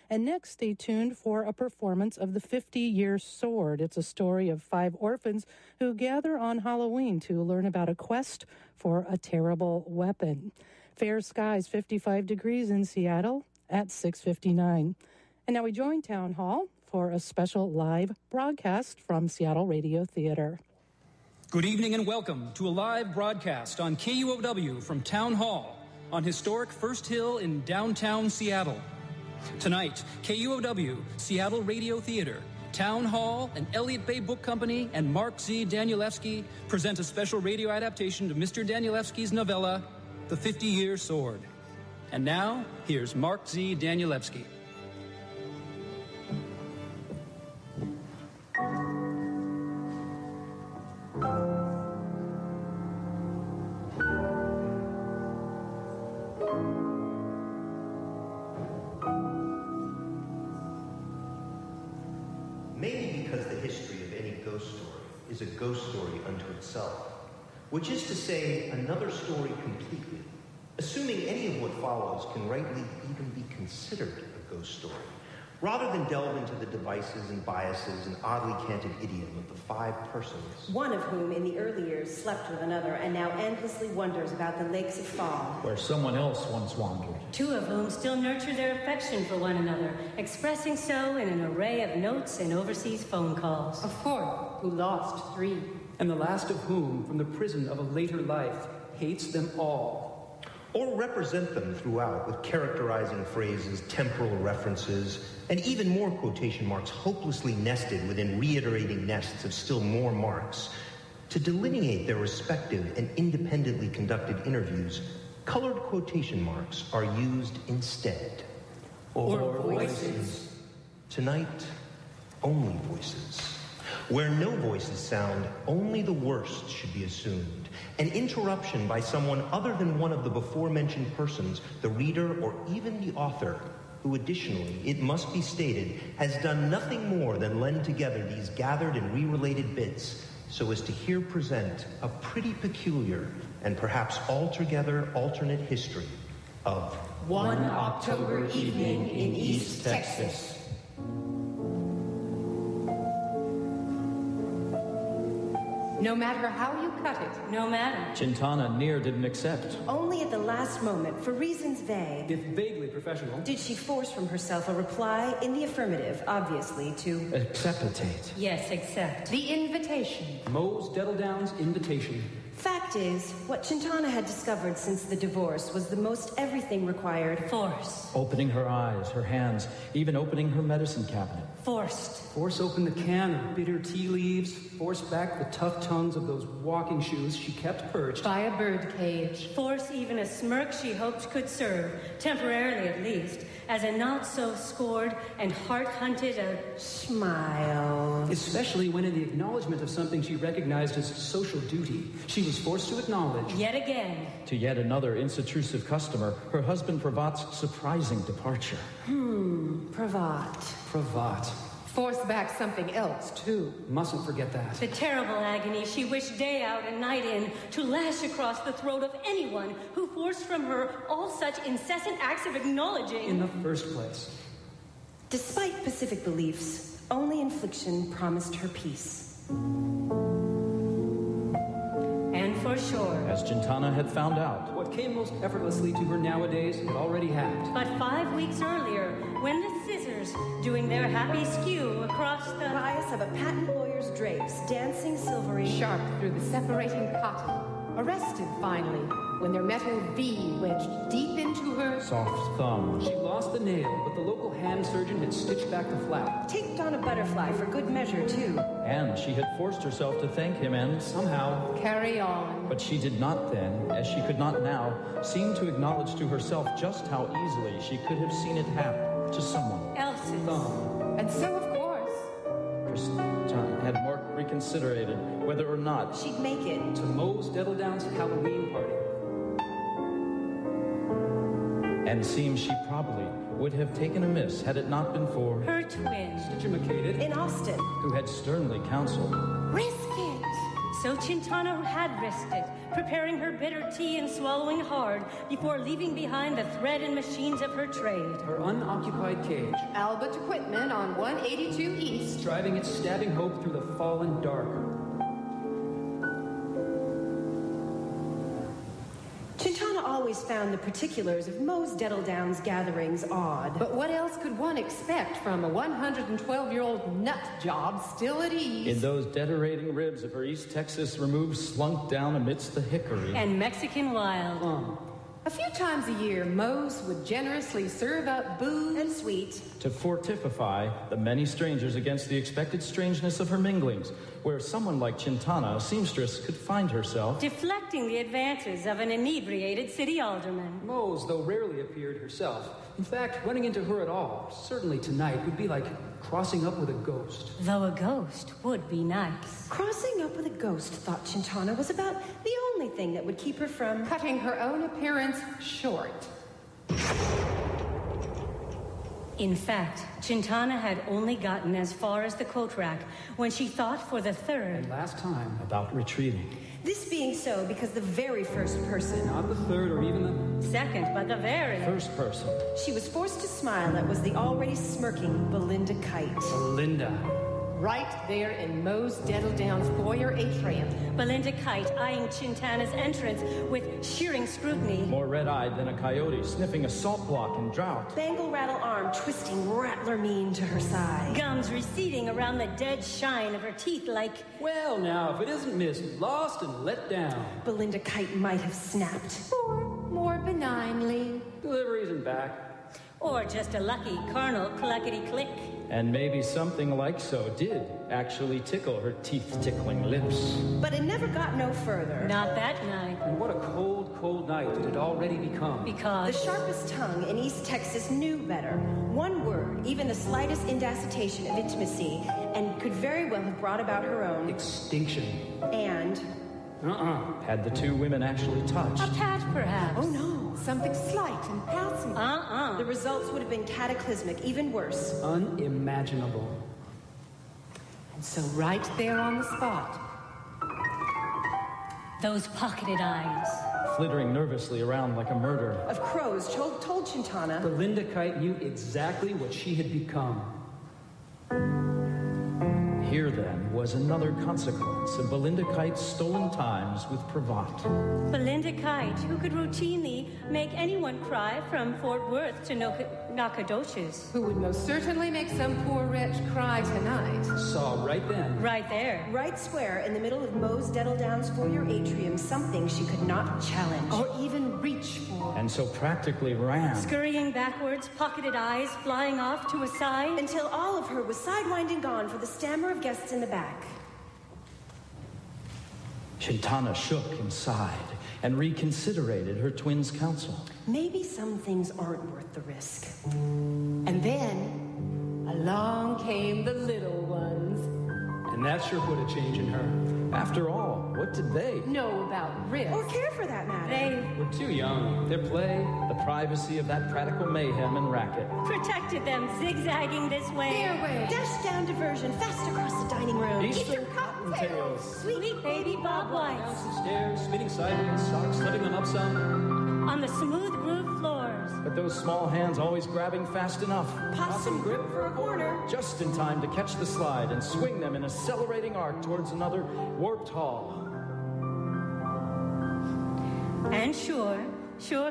And next, stay tuned for a performance of The 50-Year Sword. It's a story of 5 orphans who gather on Halloween to learn about a quest for a terrible weapon. Fair skies, 55 degrees in Seattle at 6:59. And now we join Town Hall for a special live broadcast from Seattle Radio Theater. Good evening and welcome to a live broadcast on KUOW from Town Hall on historic First Hill in downtown Seattle. Tonight, KUOW, Seattle Radio Theater, Town Hall, and Elliott Bay Book Company, and Mark Z. Danielewski present a special radio adaptation of Mr. Danielewski's novella, The 50-Year Sword. And now, here's Mark Z. Danielewski. Maybe because the history of any ghost story is a ghost story unto itself, which is to say, another story completely, assuming any of what follows can rightly even be considered a ghost story, rather than delve into the devices and biases and oddly canted idiom of the 5 persons. One of whom in the early years slept with another and now endlessly wonders about the lakes of Fall, where someone else once wandered. 2 of whom still nurture their affection for one another, expressing so in an array of notes and overseas phone calls. A 4th who lost 3. And the last of whom, from the prison of a later life, hates them all. Or represent them throughout with characterizing phrases, temporal references, and even more quotation marks hopelessly nested within reiterating nests of still more marks. To delineate their respective and independently conducted interviews, colored quotation marks are used instead. Or voices. Tonight, only voices. Where no voices sound, only the worst should be assumed. An interruption by someone other than one of the before-mentioned persons, the reader or even the author, who additionally, it must be stated, has done nothing more than lend together these gathered and re-related bits so as to here present a pretty peculiar and perhaps altogether alternate history of One October evening in East Texas. No matter how you cut it. No matter. Chintana near didn't accept. Only at the last moment, for reasons vague, If vaguely professional, did she force from herself a reply in the affirmative, obviously, to Acceptate. Yes, accept. The invitation. Mose Dettledown's invitation. Fact is, what Chintana had discovered since the divorce was the most everything required Force. Opening her eyes, her hands, even opening her medicine cabinet. Forced. Force open the can of bitter tea leaves, force back the tough tongues of those walking shoes she kept perched. By a bird cage. Force even a smirk she hoped could serve, temporarily at least, as a not-so-scored and heart-hunted a smile. Especially when in the acknowledgement of something she recognized as social duty, she was forced to acknowledge. Yet again. To yet another insintrusive customer, her husband Pravat's surprising departure. Pravat. Pravat. Force back something else, too. Mustn't forget that. The terrible agony she wished day out and night in to lash across the throat of anyone who forced from her all such incessant acts of acknowledging. In the first place. Despite Pacific beliefs, only infliction promised her peace. And for sure. As Chintana had found out. What came most effortlessly to her nowadays had already happened. But 5 weeks earlier, when the scissors, doing their happy skew across the Bias of a patent lawyer's drapes, dancing silvery, Sharp through the separating cotton. Arrested, finally, when their metal V wedged deep into her Soft thumb. She lost the nail, but the local hand surgeon had stitched back the flap. taped on a butterfly for good measure, too. And she had forced herself to thank him and Somehow, carry on. But she did not then, as she could not now, seem to acknowledge to herself just how easily she could have seen it happen to someone else's. And so, of course, Christian had more reconsidered whether or not She'd make it. to Mose Dettledown's Halloween party. and seems she probably would have taken amiss had it not been for Her twin. Stitcher-macated, In Austin. who had sternly counseled. risk it. So Chintana had risked it, preparing her bitter tea and swallowing hard before leaving behind the thread and machines of her trade. Her unoccupied cage, Albert Equipment on 182 East. driving its stabbing hope through the fallen dark. Chintana always found the particulars of Mose Dettledown's gatherings odd. But what else could one expect from a 112-year-old nut job still at ease? In those deteriorating ribs of her East Texas remove slunk down amidst the hickory. And Mexican wild. A few times a year, Mose would generously serve up booze And sweet. To fortify the many strangers against the expected strangeness of her minglings, where someone like Chintana, a seamstress, could find herself. Deflecting the advances of an inebriated city alderman. Mose, though rarely appeared herself. In fact, running into her at all, certainly tonight, would be like crossing up with a ghost. Though a ghost would be nice. Crossing up with a ghost, thought Chintana, was about the only thing that would keep her from... cutting her own appearance short. In fact, Chintana had only gotten as far as the coat rack when she thought for the third. And last time, About retreating. This being so because the very first person not the third or even the... Second, but the very. First person. she was forced to smile at was the already smirking Belinda Kite. Linda. Right there in Mose Dettledown's foyer atrium. Belinda Kite eyeing Chintana's entrance with shearing scrutiny. More red-eyed than a coyote, sniffing a salt block in drought. Bangle rattle arm twisting rattler mean to her side. Gums receding around the dead shine of her teeth like... Well, now, if it isn't Miss Lost and Let Down. Belinda Kite might have snapped. Or, more benignly, Deliveries and back. Or just a lucky carnal cluckety-click. And maybe something like so did actually tickle her teeth-tickling lips. But it never got no further. Not that night. And what a cold, cold night it had already become. The Because... sharpest tongue in East Texas knew better. One word, even the slightest indecitation of intimacy, and could very well have brought about her own. Extinction. And... Had the two women actually touched? a pat, perhaps. oh no. something slight and passing. The results would have been cataclysmic, even worse. Unimaginable. And so right there on the spot, Those pocketed eyes. Flittering nervously around like a murder. Of crows told Chintana. Belinda Kite knew exactly what she had become. Here, then, was another consequence of Belinda Kite's stolen times with Pravat. Belinda Kite, who could routinely make anyone cry from Fort Worth to Nacogdoches. who would most certainly make some poor wretch cry tonight. Saw right then. Right there. Right square in the middle of Mose Dettledown's foyer atrium, something she could not challenge. Or even reach for. And so practically ran. Scurrying backwards, pocketed eyes flying off to a side. Until all of her was sidewinding gone for the stammer of guests in the back. Chintana shook and sighed and reconsiderated her twins' counsel. Maybe some things aren't worth the risk. And then, along came the little ones. And that sure put a change in her. After all, what did they? Know about risk. Or care for that matter. They We're too young. Their play, The privacy of that practical mayhem and racket. protected them, zigzagging this way. Their way. Dash down diversion, fast across the dining room. Eastern cottontails. Sweet baby bob down whites some stairs, spinning sideways, socks slipping them up some. on the smooth grooved floors. But those small hands always grabbing fast enough. Possum grip for a corner. Just in time to catch the slide and swing them in accelerating arc towards another warped hall. And sure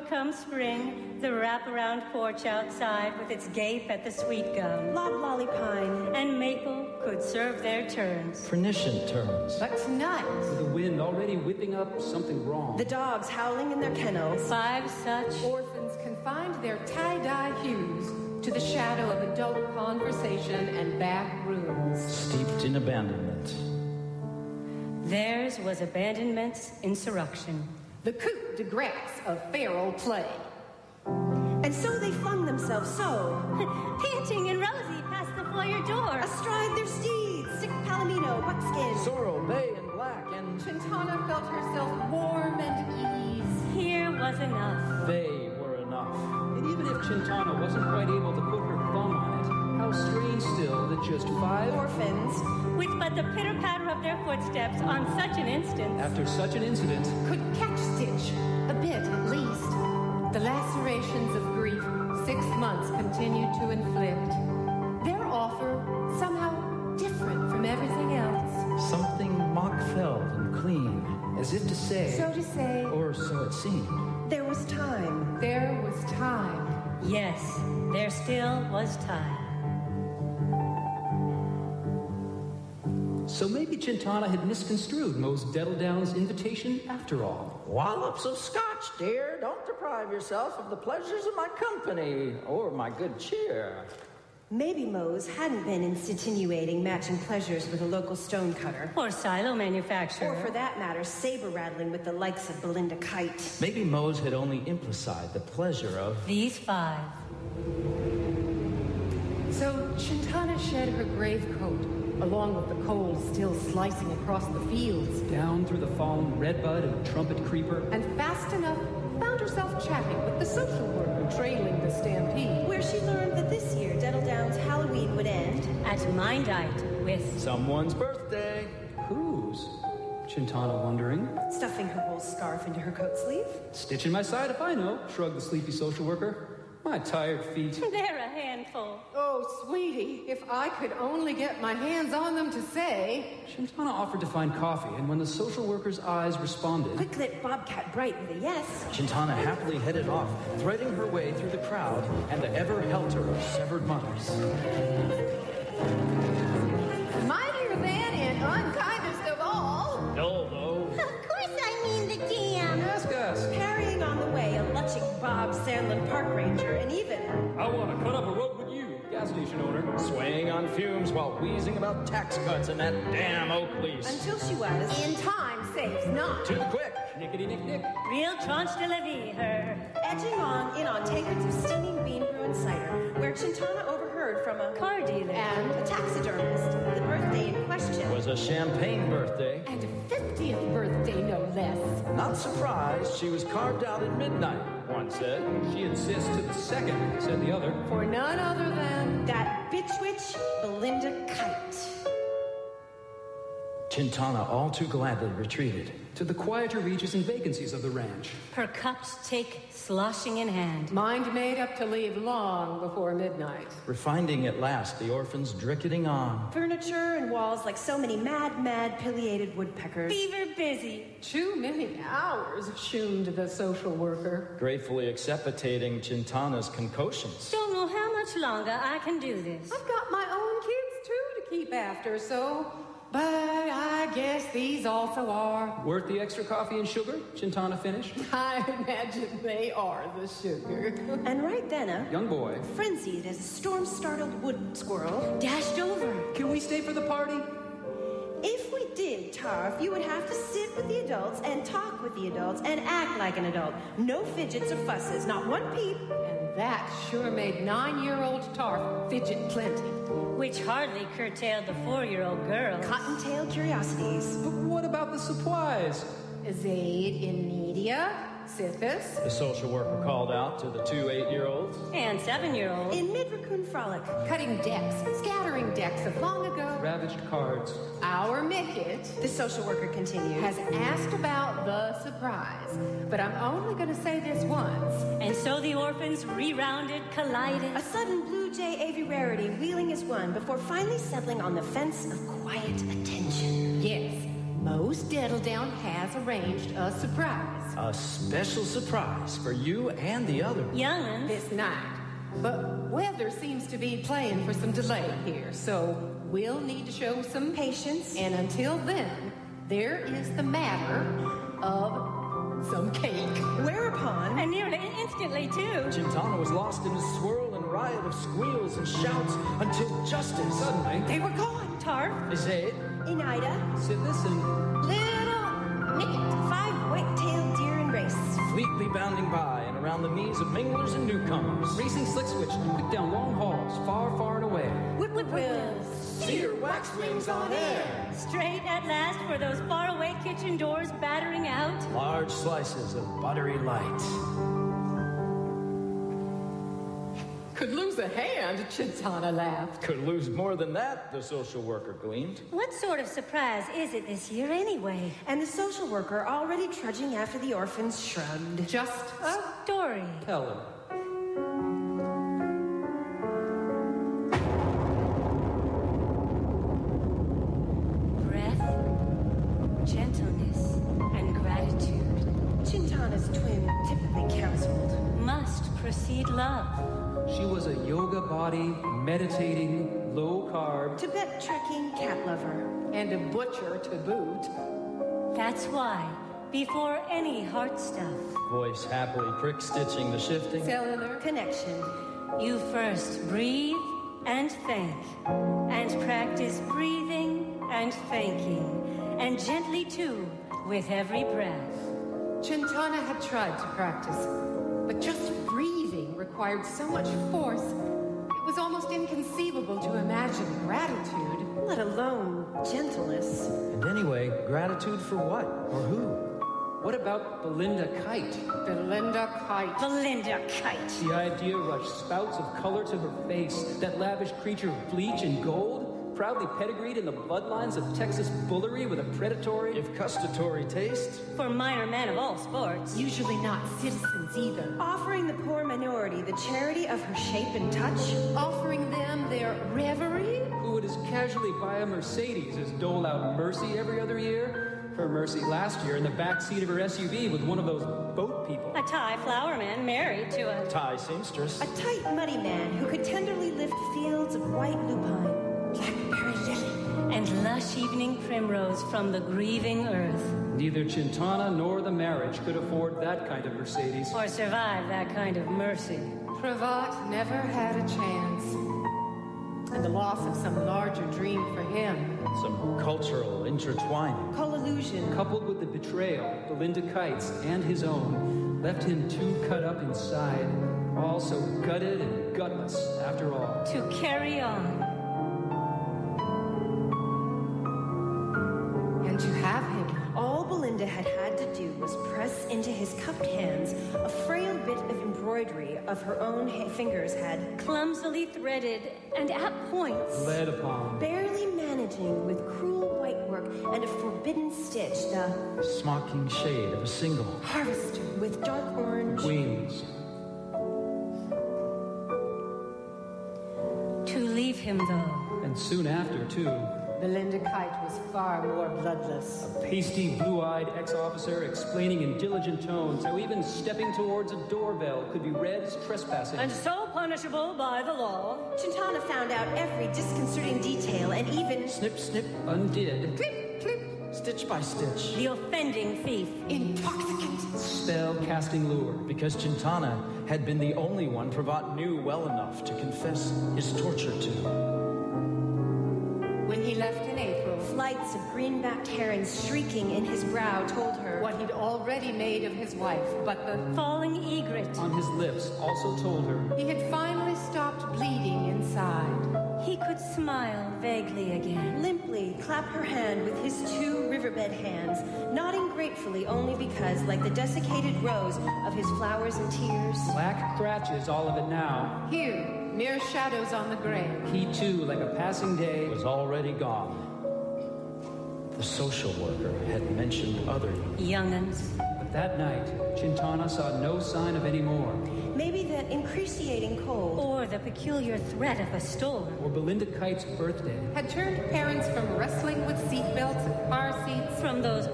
comes spring, the wraparound porch outside with its gape at the sweet gum. Lob lolly pine. And maple could serve their turns. Pernicious terms. But tonight, With the wind already whipping up something wrong. The dogs howling in their kennels. 5 such orphans confined their tie-dye hues to the shadow of adult conversation and back rooms. Steeped in abandonment. Theirs was abandonment's insurrection. The coup de grace of feral play. And so they flung themselves so, Panting and rosy past the foyer door. astride their steeds, sick palomino, buckskin. Sorrel, bay, and black, and Chintana felt herself warm and at ease. Here was enough. they were enough. And even if Chintana wasn't quite able to put her thumb on it, how strange still that just 5 orphans, with but the pitter-patter of their footsteps on such an instant, after such an incident, could catch Stitch, a bit at least. The lacerations of grief 6 months continued to inflict. Their offer somehow different from everything else. Something mock-felt and clean, as if to say, So to say, or so it seemed. there was time. there was time. yes, there still was time. so maybe Chintana had misconstrued Mose Dettledown's invitation after all. Wallops of scotch, dear. Don't deprive yourself of the pleasures of my company or my good cheer. Maybe Mose hadn't been insinuating matching pleasures with a local stonecutter. Or silo manufacturer. Or for that matter, saber-rattling with the likes of Belinda Kite. Maybe Mose had only implied the pleasure of... These 5. So Chintana shed her grave coat, along with the cold still slicing across the fields, Down through the fallen redbud and trumpet creeper, and fast enough found herself chatting with the social worker trailing the stampede. Where she learned that this year Dettledown's Halloween would end. At Mindite with Someone's birthday. whose? Chintana wondering. Stuffing her wool scarf into her coat sleeve. Stitch in my side if I know, shrugged the sleepy social worker. My tired feet. they're a handful. Oh, sweetie, if I could only get my hands on them to say. Chintana offered to find coffee, and when the social worker's eyes responded, Quick-lit Bobcat Bright with a yes. Chintana happily headed off, threading her way through the crowd and the ever-helter of severed mothers. Mightier than and unkindest of all. No, though. Of course I mean the DM. ask us. Carrying on the way, a lutching Bob Sandlin park ranger, and even... I want to cut up a rope with you, gas station owner. Swaying on fumes while wheezing about tax cuts and that damn Oak lease. Until she was... In time saves not. To the quick. Nickety-nick-nick. Real tranche de la vie, her. edging on in on tankards of steaming bean brew and cider, where Chintana overheard from a Car dealer. and a taxidermist the birthday in question. Was a champagne birthday. And a 50th birthday, no less. Not surprised she was carved out at midnight, one said. She insists to the second, said the other. For none other than... That bitch witch, Belinda Kite. Chintana all too gladly retreated. To the quieter reaches and vacancies of the ranch. Her cups take sloshing in hand. Mind made up to leave long before midnight. Refining at last the orphans dricketing on. Furniture and walls like so many mad, pileated woodpeckers. Fever busy. Too many hours, assumed the social worker. Gratefully acceptating Chintana's concoctions. Don't know how much longer I can do this. I've got my own kids, too, to keep after, so... But I guess these also are. Worth the extra coffee and sugar? Chintana finished. I imagine they are the sugar. And right then, a Young boy. frenzied as a storm-startled wood squirrel, Dashed over. Can we stay for the party? if we did, Tarf, you would have to sit with the adults and talk with the adults and act like an adult. No fidgets or fusses, not one peep. And that sure made 9-year-old Tarf fidget plenty. Which hardly curtailed the 4-year-old girl. Cotton-tailed curiosities. But what about the supplies? Zaid in media, Sithis, The social worker called out to the 2 8-year-olds. And 7-year-old. In mid-raccoon frolic. cutting decks, scattering decks of long ago. Ravaged cards. Our Mickett The social worker continued. has asked about the surprise, but I'm only going to say this once. And so the orphans re-rounded, collided. A sudden blue jay aviary rarity wheeling as one before finally settling on the fence of quiet attention. Yes, Mose Dettledown has arranged a surprise A special surprise for you and the others. Young'uns. this night. But weather seems to be playing for some delay here, so we'll need to show some Patience. And until then, there is the matter of some cake. Whereupon, And nearly instantly, too. Chintana was lost in a swirl and riot of squeals and shouts until justice. Suddenly, They were gone. Tarf. Zaid, Inida, sit this and little Mickett, 5 white-tailed deer in race. fleetly bounding by and around the knees of minglers and newcomers. racing slick switch and quick down long halls, far, far and away. Whip-whip-wills. Cedar wax wings on air. Straight at last for those faraway kitchen doors battering out. Large slices of buttery light. Could lose a hand, Chintana laughed. Could lose more than that, the social worker gleamed. What sort of surprise is it this year, anyway? And the social worker, already trudging after the orphans, shrugged. Just a story. Tell him. Gentleness and gratitude. Chintana's twin typically counseled. Must precede love. She was a yoga body, meditating, low-carb, Tibet trekking cat lover. and a butcher to boot. That's why, before any heart stuff, Voice happily prick-stitching the shifting. Cellular Connection. you first breathe and thank, and practice breathing and thanking, and gently too, with every breath. Chintana had tried to practice, but just breathing required so much force, it was almost inconceivable to imagine gratitude. Let alone gentleness. And anyway, gratitude for what? Or who? What about Belinda Kite? Belinda Kite. Belinda Kite. The idea rushed spouts of color to her face, that lavish creature of bleach and gold, proudly pedigreed in the bloodlines of Texas bullery with a predatory, If gustatory taste. For minor men of all sports. Usually not citizens either. Offering the poor minority the charity of her shape and touch. Offering them their reverie. who would as casually buy a Mercedes as dole out mercy every other year. Her mercy last year in the back seat of her SUV with one of those boat people. A Thai flower man married to a... Thai seamstress. A tight, muddy man who could tenderly lift fields of white lupine, blackberry lily, and lush evening primrose from the grieving earth. Neither Chintana nor the marriage could afford that kind of Mercedes. Or survive that kind of mercy. Pravat never had a chance. And the loss of some larger dream for him. Some cultural intertwining. collusion. Coupled with the betrayal, Belinda Kite's and his own, left him too cut up inside, all so gutted and gutless after all. To carry on. And to have him. All Belinda had to do was press into his cupped hands a frail bit of embroidery of her own fingers had, Clumsily threaded and at points. Led upon. barely managing with cruel white work and a forbidden stitch, the Smocking shade of a single. harvester with dark orange. Wings. To leave him, though. And soon after, too, Belinda Kite was far more bloodless. pasty, blue-eyed ex-officer explaining in diligent tones how even stepping towards a doorbell could be read as trespassing. And so punishable by the law. Chintana found out every disconcerting detail and even Snip, snip. Undid. Clip, clip. Stitch by stitch. The offending thief. Intoxicant. Spell-casting lure. Because Chintana had been the only one Pravat knew well enough to confess his torture to. When he left in April, flights of green-backed herons shrieking in his brow told her what he'd already made of his wife, but the Falling egret. On his lips also told her he had finally stopped bleeding inside. He could smile vaguely again. limply clap her hand with his two riverbed hands, nodding gratefully only because, like the desiccated rose of his flowers and tears, black scratches all of it now. Here, mere shadows on the grave. He too, like a passing day, Was already gone. The social worker had mentioned other Young'uns. But that night, Chintana saw no sign of any more. maybe that incruciating cold, Or the peculiar threat of a storm. Or Belinda Kite's birthday. Had turned parents from wrestling with seatbelts and car seats. From those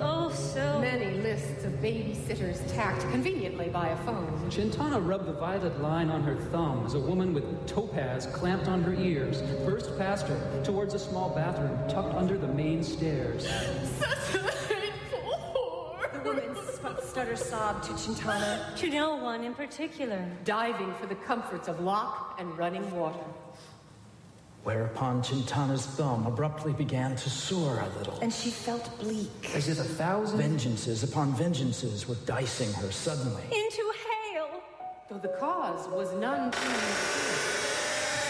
Many lists of babysitters tacked conveniently by a phone. Chintana rubbed the violet line on her thumb as a woman with topaz clamped on her ears burst past her towards a small bathroom tucked under the main stairs. Such a hateful whore! the woman stutter sobbed to Chintana. To no one in particular. Diving for the comforts of lock and running water. Whereupon Chintana's thumb abruptly began to soar a little. And she felt bleak. As if 1,000 Vengeances upon vengeances were dicing her suddenly. Into hail. Though the cause was none too mysterious.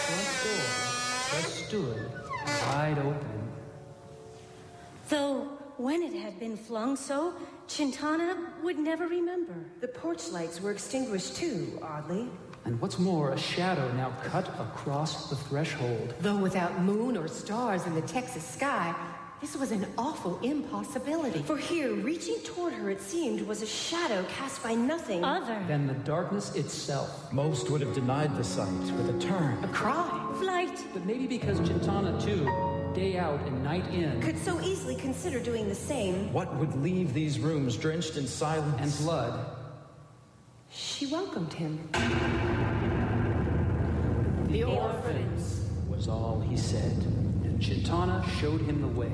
front door just stood wide open. Though when it had been flung so, Chintana would never remember. The porch lights were extinguished too, oddly. And what's more, a shadow now cut across the threshold. Though without moon or stars in the Texas sky, this was an awful impossibility. For here, reaching toward her, it seemed, was a shadow cast by nothing Other Than the darkness itself. Most would have denied the sight with a turn. A cry. flight. But maybe because Chintana, too, day out and night in, could so easily consider doing the same. What would leave these rooms drenched in silence and blood, She welcomed him. The orphans. was all he said. And Chintana showed him the way.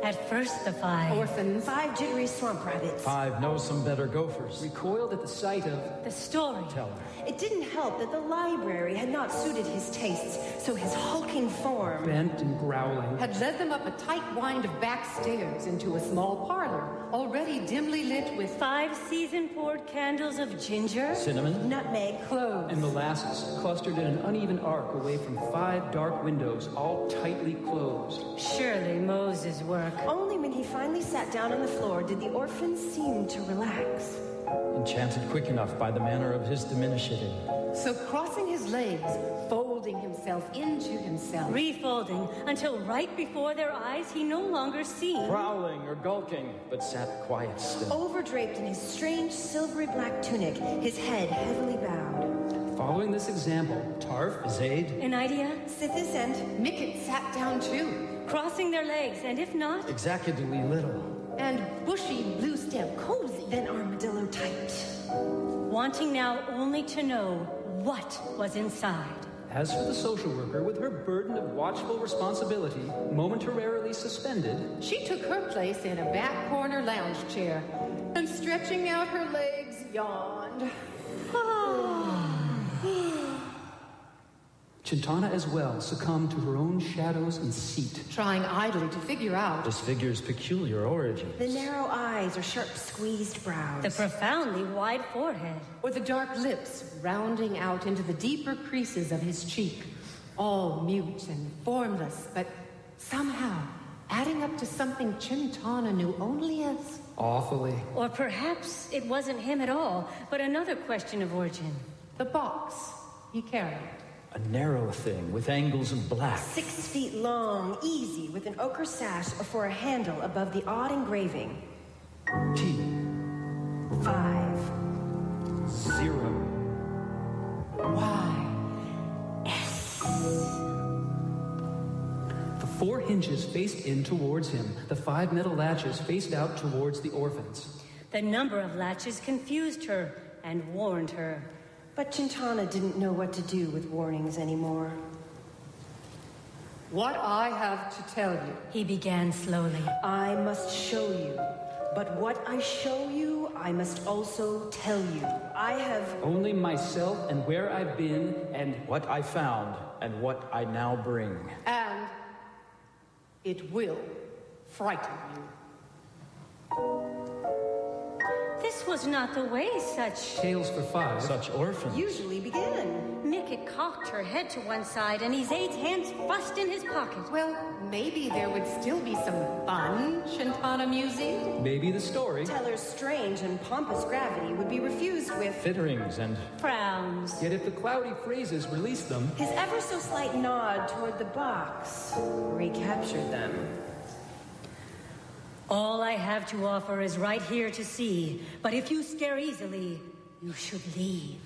At first, the five. Orphans. 5 jittery swamp rabbits. 5 know some better gophers. Recoiled at the sight of The storyteller. It didn't help that the library had not suited his tastes, so his hulking form bent and growling. Had led them up a tight wind of back stairs into a small parlor, already dimly lit with 5 season-poured candles of ginger. Cinnamon. nutmeg. cloves. And molasses clustered in an uneven arc away from 5 dark windows, all tightly closed. Surely Moses' work. Only when he finally sat down on the floor did the orphan seem to relax. Enchanted quick enough by the manner of his diminishing. So crossing his legs, folding himself into himself. Refolding until right before their eyes he no longer seemed. Prowling or gulking, but sat quiet still. Overdraped in his strange silvery black tunic, his head heavily bowed. Following this example, Tarf, Zaid. An idea? Sithis and Mickett sat down too. Crossing their legs, and if not, Executively little. And bushy blue stem cozy. then armadillo tight. wanting now only to know what was inside. As for the social worker, with her burden of watchful responsibility momentarily suspended, She took her place in a back corner lounge chair and stretching out her legs, yawned. Chintana as well succumbed to her own shadows and seat. Trying idly to figure out This figure's peculiar origin. The narrow eyes or sharp squeezed brows. The profoundly wide forehead. or the dark lips rounding out into the deeper creases of his cheek, all mute and formless, but somehow adding up to something Chintana knew only as Awfully. Or perhaps it wasn't him at all, but another question of origin. the box he carried. A narrow thing with angles of black. 6 feet long, easy, with an ochre sash for a handle above the odd engraving. T. 5. 0. Why? The 4 hinges faced in towards him. The 5 metal latches faced out towards the orphans. The number of latches confused her and warned her. But Chintana didn't know what to do with warnings anymore. What I have to tell you. He began slowly. I must show you. But what I show you, I must also tell you. I have... Only myself and where I've been and What I found and what I now bring. And it will frighten you. This was not the way such... tales for 5. Such orphans. usually begin. Mickett cocked her head to one side and Izaid's hands fussed in his pocket. Well, maybe there would still be some fun, Chintana musing. Maybe the story. Teller's strange and pompous gravity would be refused with Fitterings and Frowns. Yet if the cloudy phrases released them, his ever so slight nod toward the box recaptured them. All I have to offer is right here to see. But if you stare easily, you should leave.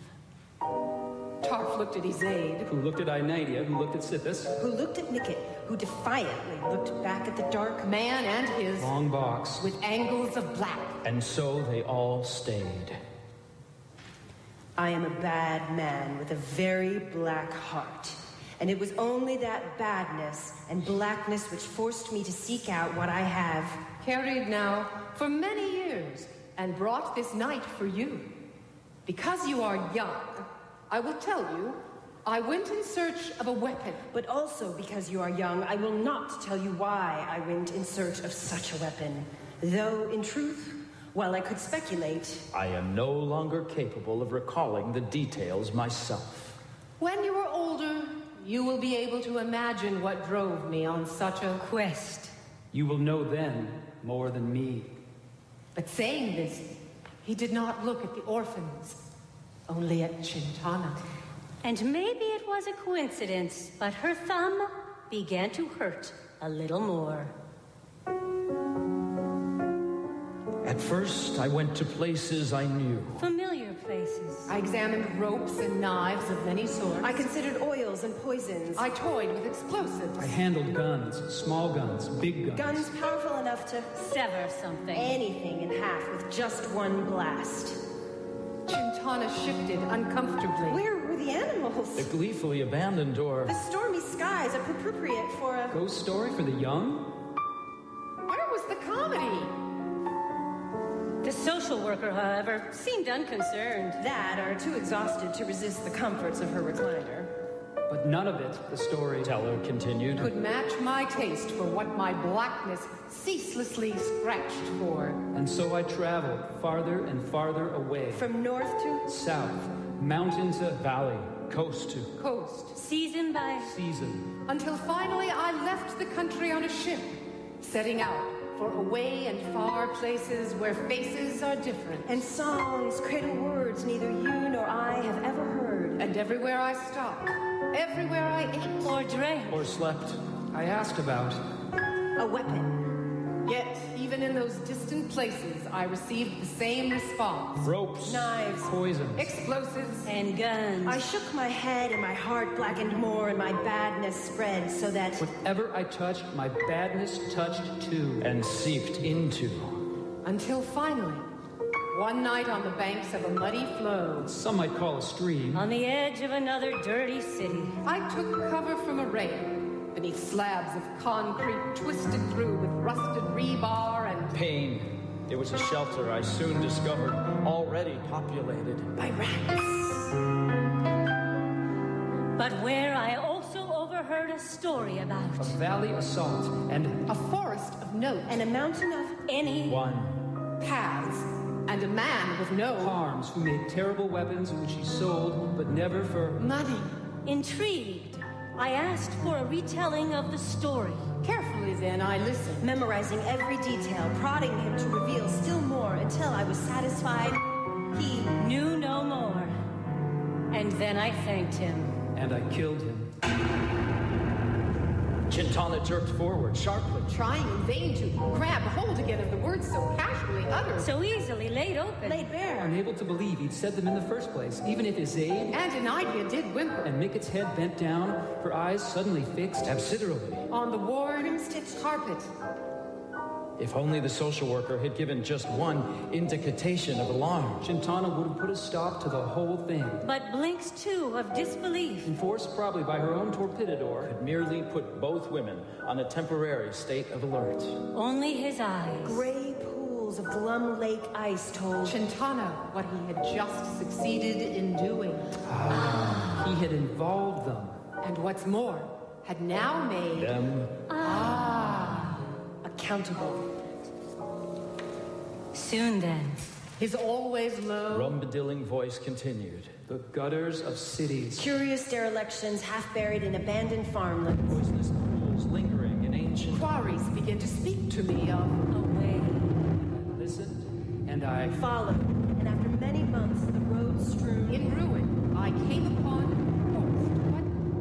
Tarf looked at Izaid. who looked at Inidia, who looked at Sithis, Who looked at Mickett, who defiantly looked back at the dark Man and his, long box. with angles of black. and so they all stayed. I am a bad man with a very black heart. And it was only that badness and blackness which forced me to seek out what I have. Carried now for many years, and brought this night for you. Because you are young, I will tell you, I went in search of a weapon. But also because you are young, I will not tell you why I went in search of such a weapon. Though, in truth, while I could speculate, I am no longer capable of recalling the details myself. When you were older, You will be able to imagine what drove me on such a Quest. You will know then more than me. But saying this, he did not look at the orphans, only at Chintana. And maybe it was a coincidence, but her thumb began to hurt a little more. At first, I went to places I knew. Familiar places. I examined ropes and knives of many sorts. I considered oils and poisons. I toyed with explosives. I handled guns, small guns, big guns. Guns powerful enough to Sever something. anything in half with just one blast. Chintana shifted uncomfortably. Where were the animals? The gleefully abandoned or... The stormy skies appropriate for a... Ghost story for the young? Where was the comedy? The social worker, however, seemed unconcerned. That are too exhausted to resist the comforts of her recliner. But none of it, the storyteller continued, Could match my taste for what my blackness ceaselessly scratched for. And so I traveled farther and farther away. From north to... South, mountain to valley, coast to Coast. Season by season. Until finally I left the country on a ship, setting out for away and far places where faces are different. And songs cradle words neither you nor I have ever heard. And everywhere I stopped, everywhere I ate, or drank. or slept. I asked about A weapon. yet even in those distant places, I received the same response. Ropes. Knives. poisons. Explosives. And guns. I shook my head and my heart blackened more and my badness spread so that... Whatever I touched, my badness touched too. And seeped into. Until finally, one night on the banks of a muddy flow, Some might call a stream. On the edge of another dirty city. I took cover from a rain beneath slabs of concrete twisted through with rusted rebar and Pain. It was a shelter I soon discovered, already populated. by rats. But where I also overheard a story about A valley assault and a forest of note And a mountain of... any One. paths and a man with no Harms who made terrible weapons which he sold, but never for... money. Intrigued, I asked for a retelling of the story. Carefully then I listened. memorizing every detail, prodding him to reveal still more until I was satisfied he... Knew no more. And then I thanked him. And I killed him. Chintana jerked forward sharply. Trying in vain to grab hold again of the words so casually uttered. So easily laid open. laid bare. Unable to believe he'd said them in the first place, even if his aid And an idea did whimper. and Micket's head bent down, her eyes suddenly fixed. Absiderally. On the worn stitched carpet. If only the social worker had given just one indication of alarm. Chintana would have put a stop to the whole thing. But blinks too of disbelief. Enforced probably by her own torpidador. Could merely put both women on a temporary state of alert. Only his eyes. Gray pools of glum lake ice told... Chintana what he had just succeeded in doing. He had involved them. And what's more, had now made Them. accountable. Soon then. his always low. Rumbadilling voice continued. The gutters of cities. Curious derelictions half buried in abandoned farmlands. Poisonous pools lingering in ancient... Quarries begin to speak to me of Away. I listened, and I Followed, and after many months, the road strewn... in ruin. I came upon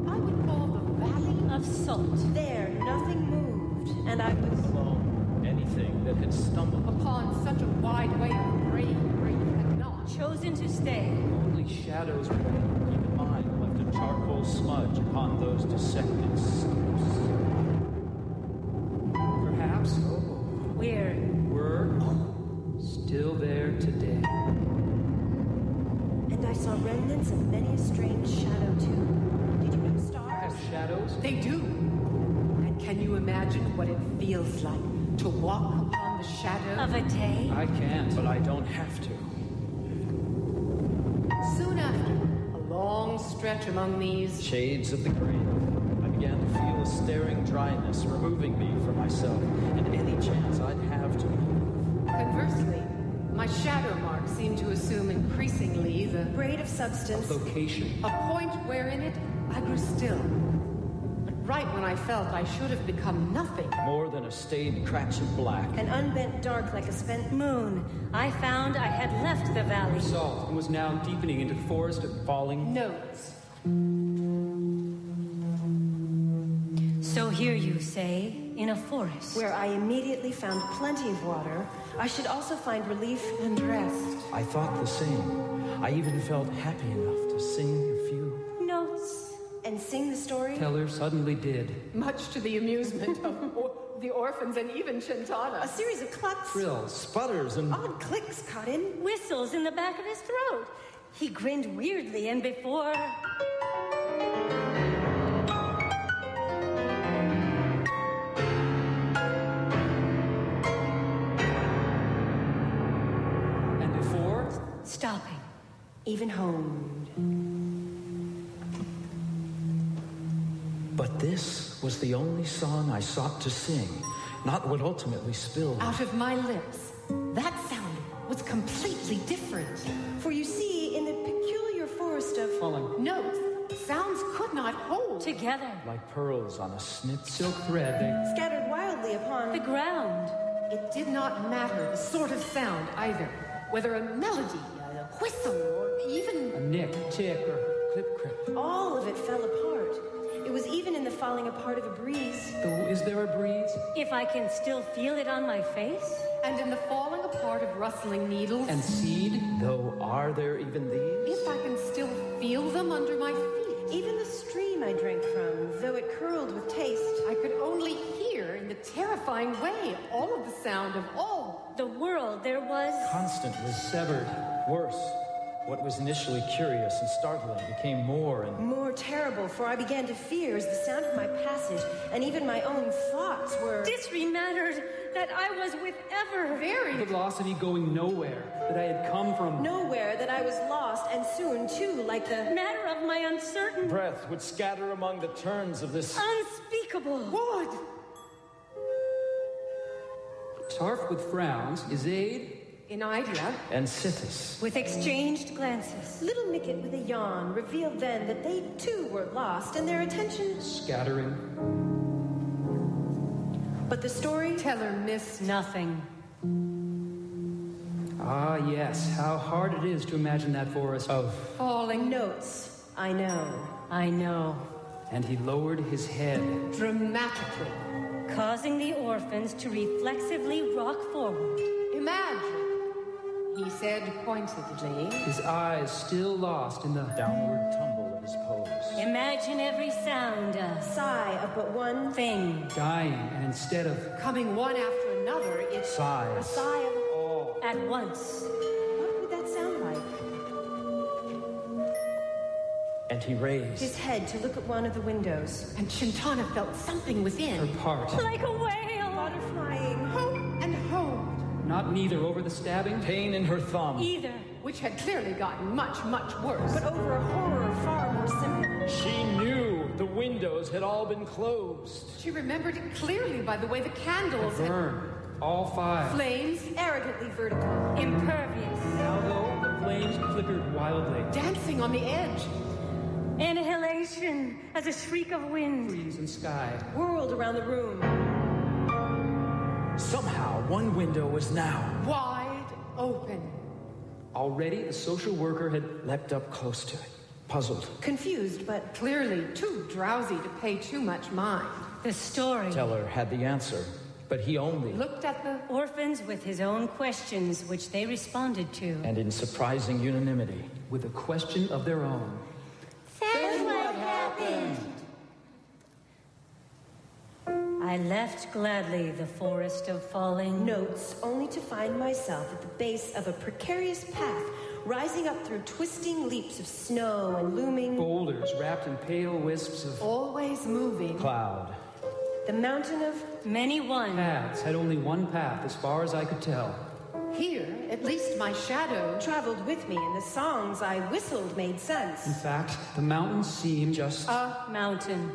what I would call the Valley Of salt. There, nothing moved, and I was... alone. Anything that had stumbled upon such a wide way of grave had not. Chosen to stay. only shadows remained. even mine left a charcoal smudge upon those dissected scoops. Perhaps Where? were still there today. And I saw remnants of many a strange shadow, too. Did you know stars? Have shadows? They do. And can you imagine what it feels like to walk upon the shadow? Of a day? I can't. But I don't have to. Soon after, a long stretch among these Shades of the grave. I began to feel a staring dryness removing me from myself and any chance I'd have to move. Conversely, my shadow mark seemed to assume increasingly the Braid of substance. Location. a point where in it I grew still, right when I felt I should have become nothing. More than a stained cracks of black. An unbent dark like a spent Moon. I found I had left the valley. Salt and was now deepening into the forest of falling. Notes. So here you say, in a forest. where I immediately found plenty of water. I should also find relief And rest. I thought the same. I even felt happy enough to sing a few. Notes. and sing the story. Teller suddenly did. Much to the amusement of the orphans and even A Chintana. series of clucks. Trills, sputters, and... Odd clicks caught in. Whistles in the back of his throat. He grinned weirdly, and before... Stopping. Even homed. But this was the only song I sought to sing, not what ultimately spilled. Out of my lips. That sound was completely different. For you see, in the peculiar forest of... Falling. Notes, sounds could not hold. Together. Like pearls on a snip. Silk thread, they... Scattered wildly upon... The ground. It did not matter the sort of sound either. Whether a melody, a whistle, or even... A nick, tick, or clip-crip. All of it fell apart. It was even in the falling apart of a breeze. Though, is there a breeze? If I can still feel it on my face. And in the falling apart of rustling needles. And seed? Though, are there even these? If I can still feel them under my feet. Even the stream I drank from, though it curled with taste. I could only hear in the terrifying way all of the sound of all. The world there was... Constantly severed. Worse, what was initially curious and startling became more and... More terrible, for I began to fear as the sound of my passage and even my own thoughts were... Disremattered that I was with ever. The velocity going nowhere, that I had come from... Nowhere, that I was lost, and soon, too, like the... Matter of my uncertain... Breath would scatter among the turns of this... Unspeakable. Wood! Tarf with frowns, Izaid... In idea. And Sithis. With exchanged glances. Little Mickett with a yawn revealed then that they, too, were lost, and their attention... Scattering. But the story... Teller missed Nothing. Ah, yes, how hard it is to imagine that forest of... falling Notes. I know. I know. And he lowered his head. dramatically. Causing the orphans to reflexively rock forward. Imagine, he said pointedly. His eyes still lost in the... Downward tumble of his pose. Imagine every sound a Sigh of but one... thing. Dying, and instead of... Coming one after another, it... A Sighs. sigh of... At once. What would that sound like? And he raised. His head to look at one of the windows. And Chintana felt something within. her part. Like a whale. Butterflying. Home and home. Not neither over the stabbing. Pain in her thumb. Either. Which had clearly gotten much, much worse. But over a horror far more simple. She knew the windows had all been closed. She remembered it clearly by the way the candles had... Burn. All five. Flames Arrogantly vertical. Impervious. Now, though, the flames flickered wildly. dancing on the edge. Annihilation as a shriek of wind. Trees and sky. Whirled around the room. Somehow, one window was now. Wide open. Already, the social worker had... Leapt up close to it, puzzled. Confused, but Clearly too drowsy to pay too much mind. The story. Teller had the answer, but he only... Looked at the... Orphans with his own questions, which they responded to. And in surprising unanimity. with a question of their own. Then what happened? I left gladly the forest of falling. notes only to find myself at the base of a precarious path, rising up through twisting leaps of snow and looming... Boulders wrapped in pale wisps of... Always moving. Cloud. The mountain of... Many one. Paths had only one path as far as I could tell. Here, at least my shadow... traveled with me, and the songs I whistled made sense. In fact, the mountains seemed just... A mountain.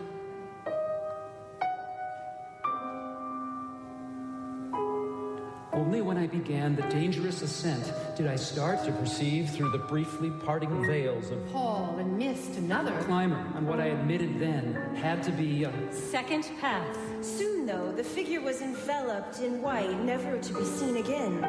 Only when I I began the dangerous ascent did I start To perceive through the briefly parting veils of Pall and mist, another. climber on what I admitted then had to be a Second path. Soon, though, the figure was enveloped in white, never to be seen again.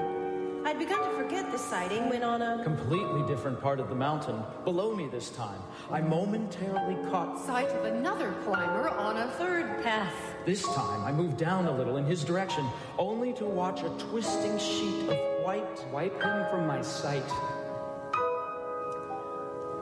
I'd begun to forget the sighting when on a... completely different part of the mountain, below me this time, I momentarily caught Sight of another climber on a Third path. This time, I moved down a little in his direction, only to watch a twisting sheet of white wipe him from my sight.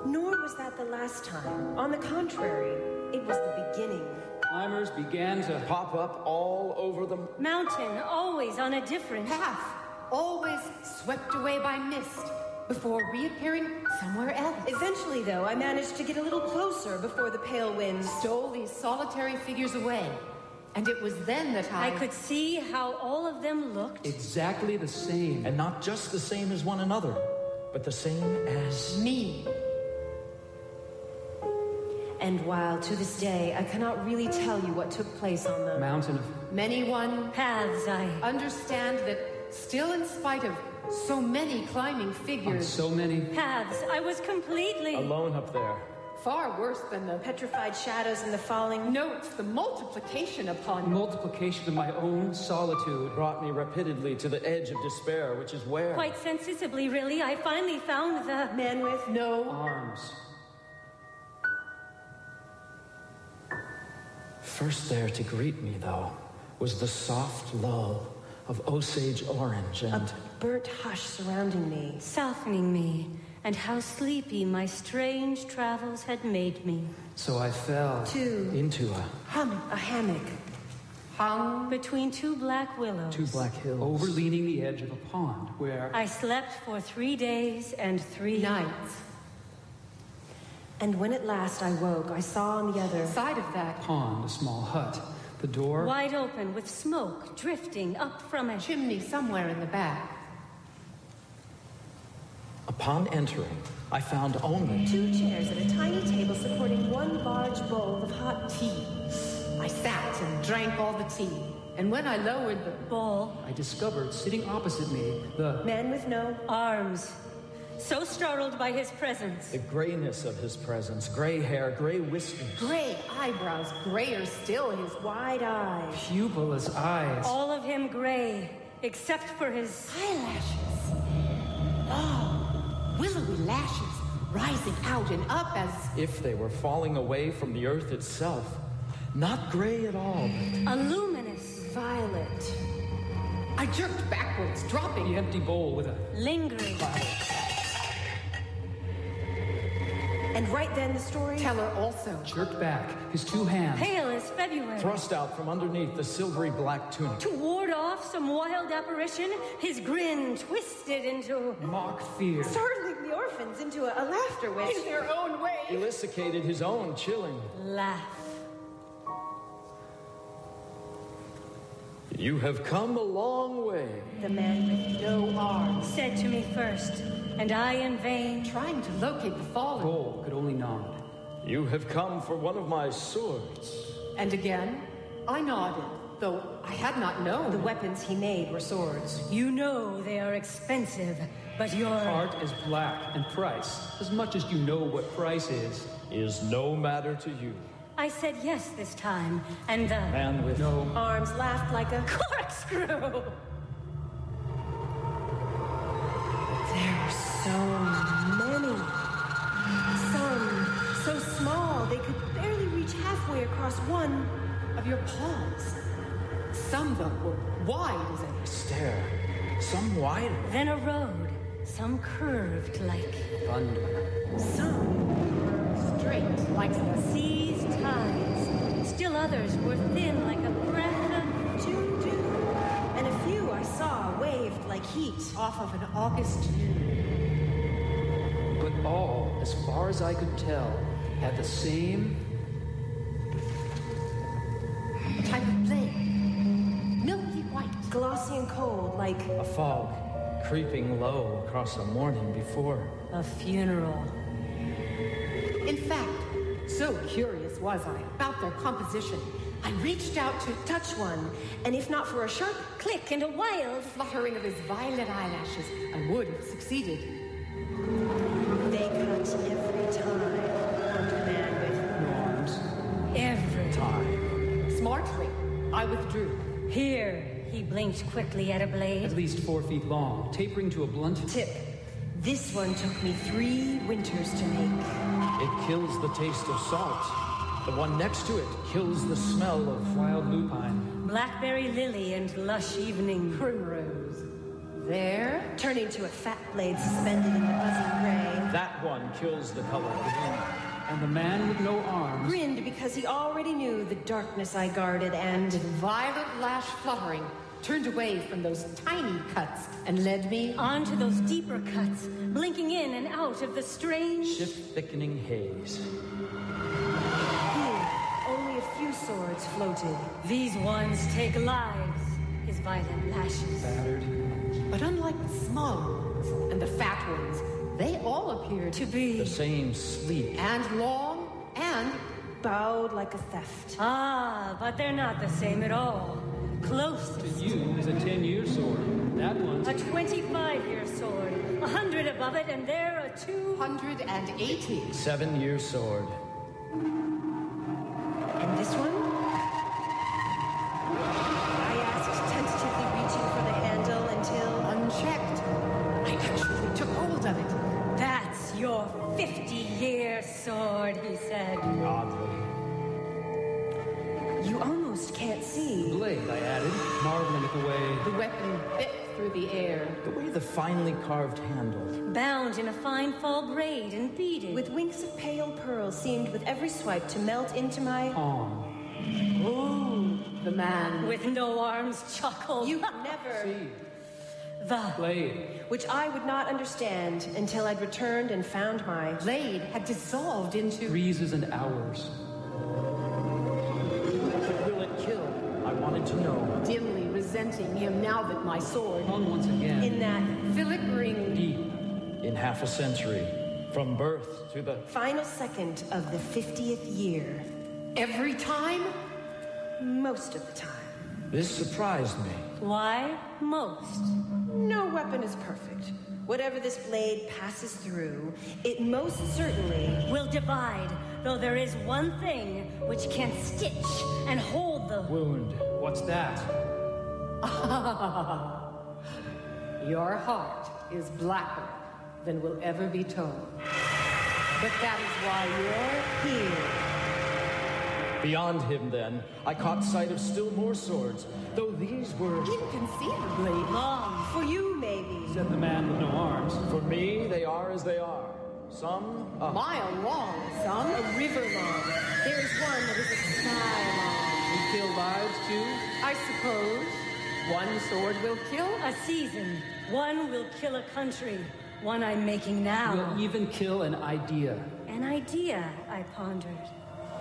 Nor was that the last time. On the contrary, it was the beginning. Climbers began to pop up all over the... Mountain, always on a different path, always swept away by mist, before reappearing somewhere else. Eventually, though, I managed to get a little closer before the pale wind Stole these solitary figures away. And it was then that I could see how all of them looked. exactly the same. And not just the same as one another, but the same as... me. And while to this day I cannot really tell you what took place on the Mountain of Many one Paths, I understand that still in spite of so many climbing on figures, so many. paths. I was completely alone up there. far worse than the petrified shadows and the falling. notes, the multiplication upon Multiplication of my own solitude. Brought me repeatedly to the edge of despair, which is where... quite sensibly, really. I finally found the Man with no Arms. First there to greet me, though, was the soft lull of Osage orange and... a burnt hush surrounding me. softening me, and how sleepy my strange travels had made me. So I fell into A hammock. hung Between two black willows, two black hills. overleaning the edge of a pond where I slept for 3 days and 3 nights. And when at last I woke, I saw on the other Side of that pond, a small hut. The door wide open with smoke drifting up from it. chimney somewhere in the back. Upon entering, I found only... 2 chairs at a tiny table supporting one large bowl of hot tea. I sat and drank all the tea, and when I lowered the Bowl, I discovered sitting opposite me the Man with no arms. So startled by his presence. the grayness of his presence, gray hair, gray whiskers. gray eyebrows, grayer still, his wide eyes. pupilless eyes. All of him gray, except for his eyelashes. Oh, willowy lashes rising out and up as If they were falling away from the earth itself, not gray at all, but... a luminous, Violet. I jerked backwards, dropping The empty bowl with a lingering. And right then the story. teller also. jerked back, his 2 hands. Pale as February. Thrust out from underneath the silvery black tunic. To ward off some wild apparition, his grin twisted into Mock fear. Startling the orphans into a laughter which... In their own way. Elicited his own chilling... laugh. You have come a long way. The man with no arms. Said to me first, and I in vain. Trying to locate the fallen. Bowl could only nod. You have come for one of my swords. And again, I nodded, though I had not known. The weapons he made were swords. You know they are expensive, but your Heart is black, and price, as much as you know what price Is no matter to you. I said yes this time, and the Man with... No. Arms laughed like a... corkscrew. There were so many. Some so small they could barely reach halfway across one. Of your palms. Some, though, were wide as a Stare. Some wider. Then a road, some curved like Thunder. Some straight, like the seas tides. Still others were thin like a breath of June dew. And a few I saw waved like heat. off of an August noon. But all, as far as I could tell, had the same A type of flame. Milky white. Glossy and cold like... A fog creeping low across a morning before. a funeral. In fact, so curious was I about their composition, I reached out to touch one, and if not for a sharp Click and a wild fluttering of his violet eyelashes, I would have succeeded. They cut every time, warned the man with Arms. every Time. Smartly, I withdrew. Here, he blinked quickly at a blade. At least 4 feet long, tapering to a blunt tip. This one took me 3 winters to make. It kills the taste of salt. The one next to it kills the smell of wild lupine. Blackberry lily and lush evening. Primrose. There. Turning to a fat blade suspended in the buzzing gray. That one kills the color green. And the man with no arms Grinned because he already knew the darkness I guarded and... With violet lash fluttering, turned away from those tiny cuts and led me On to those deeper cuts, blinking in and out of the strange... Shift-thickening haze. Here, only a few swords floated. These ones take lives, his violet lashes. battered. But unlike the small ones and the fat ones, they all appeared To be... The same sleek. and long and Bowed like a theft. Ah, but they're not the same at all. Close. To you is a 10-year sword. That one's A 25-year sword, 100 above it, and there a 280. 7-year sword. And this one? I asked, tentatively reaching for the handle until... Unchecked. I actually took hold of it. That's your 50-year sword, he said. Oddly. You almost can't see. blade, I added, marveling at the way. The weapon bit through the air. The way the finely carved handle. Bound in a fine fall braid and beaded. With winks of pale pearl seemed with every swipe to melt into my... Palm. Ooh, the man. With no arms chuckled. You could never... See. The Blade. Which I would not understand until I'd returned and found my... Blade had dissolved into... Breezes and hours. But will it kill? I wanted to know. Dimly resenting him now that my sword... Hung once again. In that Filickering... Deep. In half a century. From birth to the... final second of the 50th year. Every time? Most of the time. This surprised me. why most? No weapon is perfect. Whatever this blade passes through, it most certainly... Will divide, though there is one thing which can stitch and hold the... Wound. What's that? Your heart is blacker than will ever be told. But that is why you're here. Beyond him, then, I caught sight of still more swords, though these were... Inconceivably Long. For you, maybe. Said the man with no arms. For me, they are as they are. Some... a mile long, some. A river long. There is one that is a sky long. We kill lives, too? I suppose one sword will kill. A season. One will kill a country. One I'm making now. We'll even kill an idea. An idea, I pondered.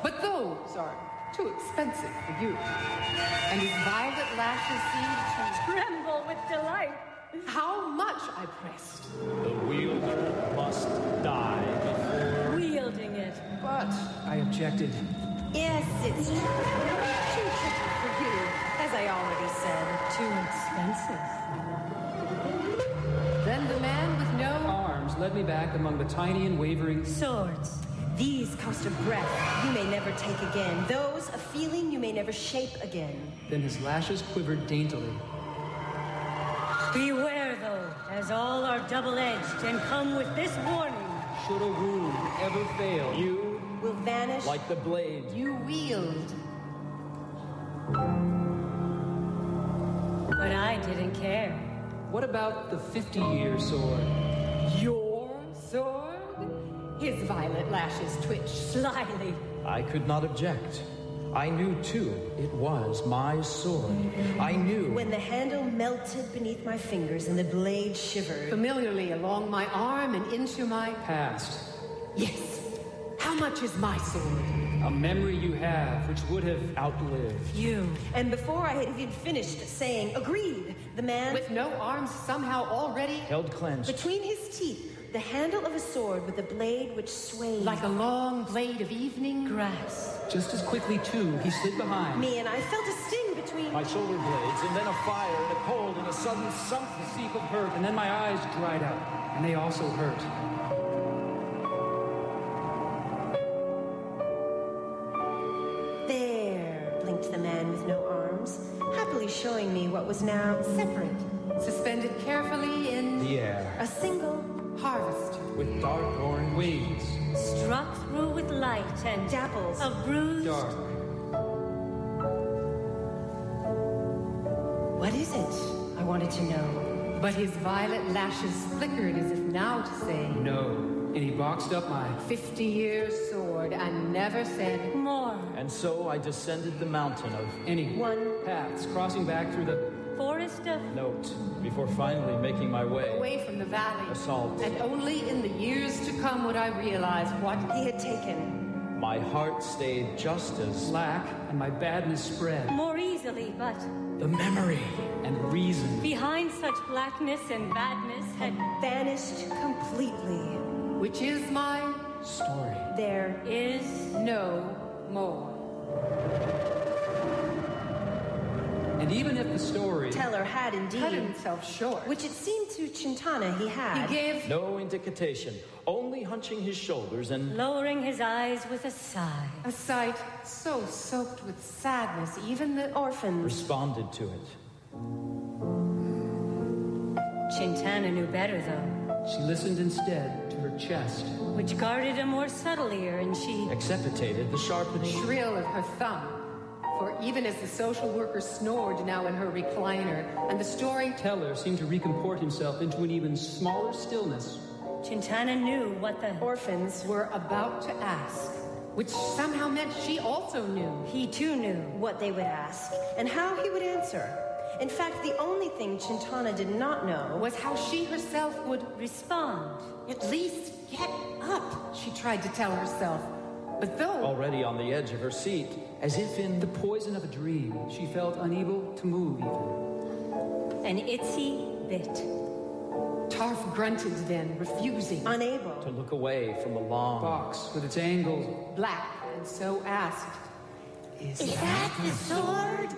But those are too expensive for you. And his violet lashes seemed Tremble with delight. to... How much I pressed. The wielder must die before... Wielding it. But I objected. Yes, it's true. Too tricky for you, as I already said. Too expensive. Then the man with no... Arms led me back among the tiny and wavering... Swords. These cost a breath you may never take again. Those, a feeling you may never shape again. Then his lashes quivered daintily. Beware, though, as all are double-edged, and come with this warning. Should a wound ever fail, You, Will vanish. like the blade. You wield. But I didn't care. What about the 50-year sword? Your sword? His violet lashes twitched. Slyly. I could not object. I knew, too, it was my sword. I knew... When the handle melted beneath my fingers and the blade shivered. Familiarly along my arm and into my... Past. Yes. How much is my sword? A memory you have which would have outlived. You. And before I had even finished saying, agreed, the man... With no arms somehow already... Held clenched. Between his teeth, the handle of a sword with a blade which swayed. Like a long blade of evening grass. Just as quickly, too, he slid behind. Me and I felt a sting between My shoulder blades, and then a fire, and a cold, and a sudden something. Seep of hurt, and then my eyes dried up, and they also hurt. There, blinked the man with no arms, happily showing me what was now Separate. Suspended carefully in The air, a single harvester. with dark orange Wings, Struck through with light and dapples. a bruised dark. What is it? I wanted to know. But his violet lashes flickered as if now to say, No. And he boxed up my 50-year sword, and never said, more. And so I descended the mountain of any One paths, crossing back through the Forest of note before finally making my way. away from the valley. Assault. And only in the years to come would I realize what he had taken. My heart stayed just as lack, and my badness spread. more easily, but the memory. And reason. behind such blackness and badness had Vanished completely. which is my Story. There is no more. And even if the story Teller had Cut indeed, himself short. which it seemed to Chintana he had. He gave No indication, only hunching his shoulders and lowering his eyes with a sigh. a sight so soaked with sadness, even the Orphans. responded to it. Chintana knew better, though, she listened instead to her chest. which guarded a more subtle ear, and she Accepitated the sharpening. shrill of her thumb. For even as the social worker snored now in her recliner, and the story Teller seemed to recomport himself into an even smaller stillness. Chintana knew what the Orphans. were about to ask, which somehow meant she also knew. he too knew. What they would ask, and how he would answer. In fact, the only thing Chintana did not know Was how she herself would Respond. at least get up, she tried to tell herself. But though Already on the edge of her seat, as if in The poison of a dream, she felt unable to move even. An itsy bit. Tarf grunted then, refusing, unable. to look away from the long Box with its angles. black, and so asked, Is that the sword?